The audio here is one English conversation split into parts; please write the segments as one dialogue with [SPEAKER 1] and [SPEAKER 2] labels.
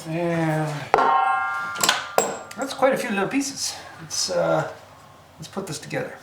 [SPEAKER 1] And that's quite a few little pieces. Let's put this together.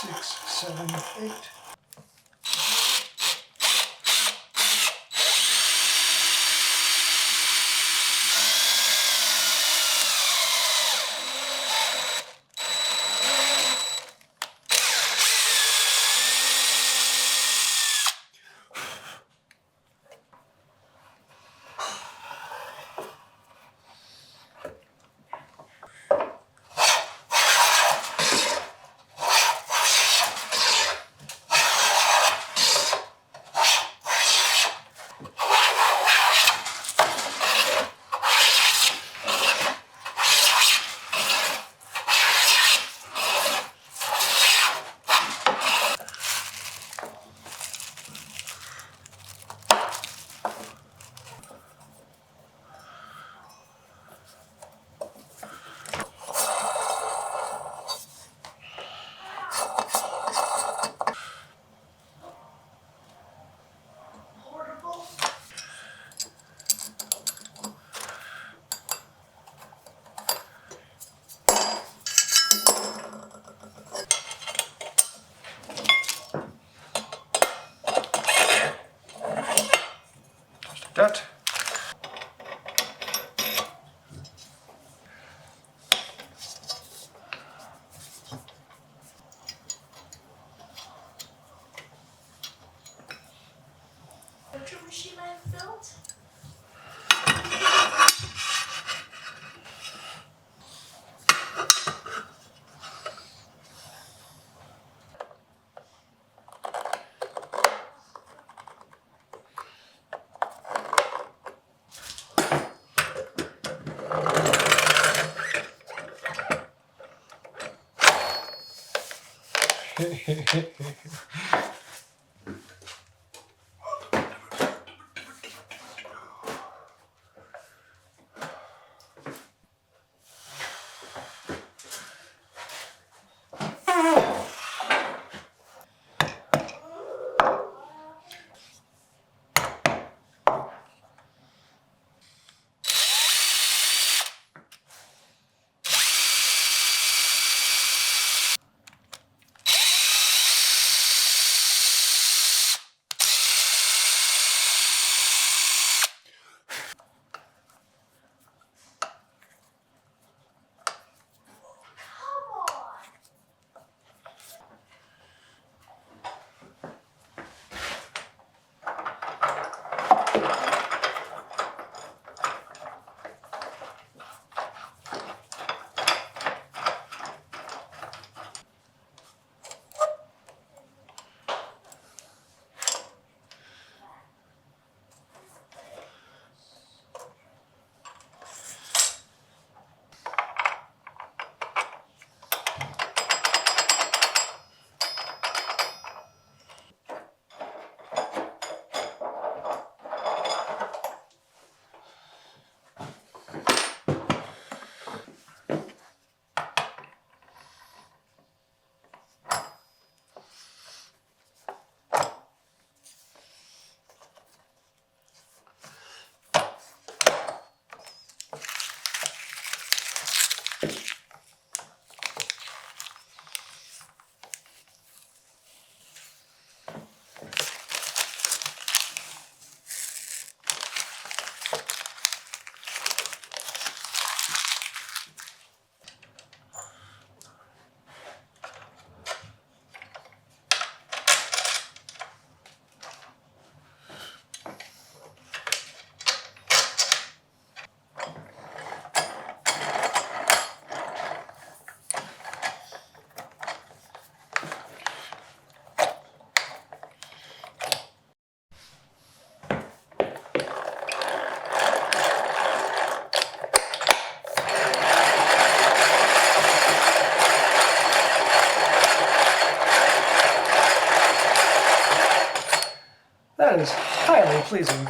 [SPEAKER 1] Six, seven, eight. that.
[SPEAKER 2] Which machine I have built?
[SPEAKER 1] That is highly pleasing.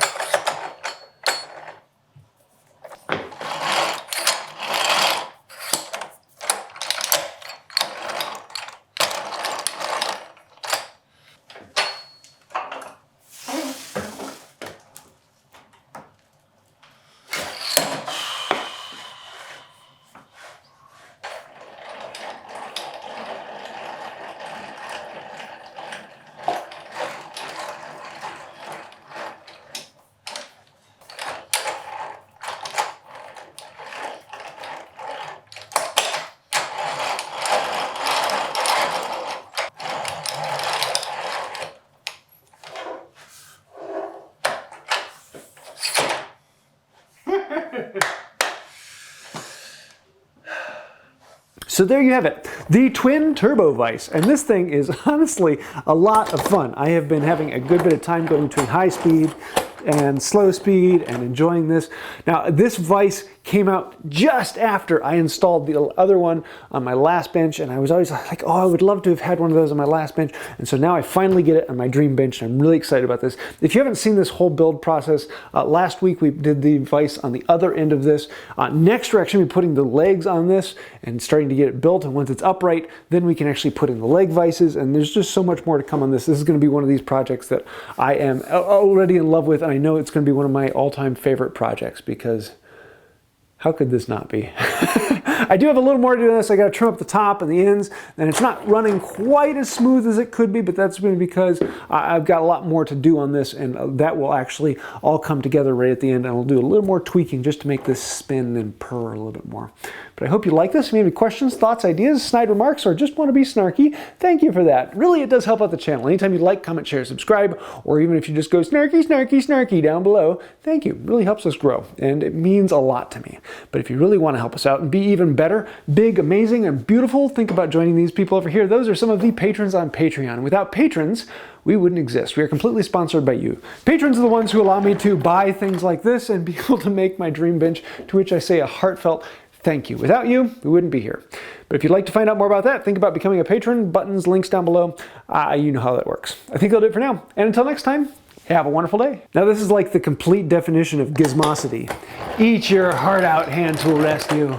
[SPEAKER 1] So there you have it, the twin turbo vise. And this thing is honestly a lot of fun. I have been having a good bit of time going between high speed and slow speed and enjoying this. Now this vise came out just after I installed the other one on my last bench, and I was always like, oh, I would love to have had one of those on my last bench. And so now I finally get it on my dream bench, and I'm really excited about this. If you haven't seen this whole build process, last week we did the vise on the other end of this. Next we're actually putting the legs on this and starting to get it built, and once it's upright, then we can actually put in the leg vices, and there's just so much more to come on this. This is going to be one of these projects that I am already in love with, and I know it's going to be one of my all-time favorite projects, because how could this not be? I do have a little more to do this. I got to trim up the top and the ends, and it's not running quite as smooth as it could be, but that's been because I've got a lot more to do on this, and that will actually all come together right at the end, and we'll do a little more tweaking just to make this spin and purr a little bit more. But I hope you like this. If you have any questions, thoughts, ideas, snide remarks, or just want to be snarky, thank you for that. Really, it does help out the channel. Anytime you like, comment, share, subscribe, or even if you just go snarky, snarky, snarky down below, thank you. It really helps us grow, and it means a lot to me. But if you really want to help us out and be even better, big, amazing, and beautiful, think about joining these people over here. Those are some of the patrons on Patreon. Without patrons, we wouldn't exist. We are completely sponsored by you. Patrons are the ones who allow me to buy things like this and be able to make my dream bench, to which I say a heartfelt thank you. Without you, we wouldn't be here. But if you'd like to find out more about that, think about becoming a patron. Buttons, links down below. You know how that works. I think that'll do it for now. And until next time, have a wonderful day. Now this is like the complete definition of gizmosity. Eat your heart out, hand tool rescue.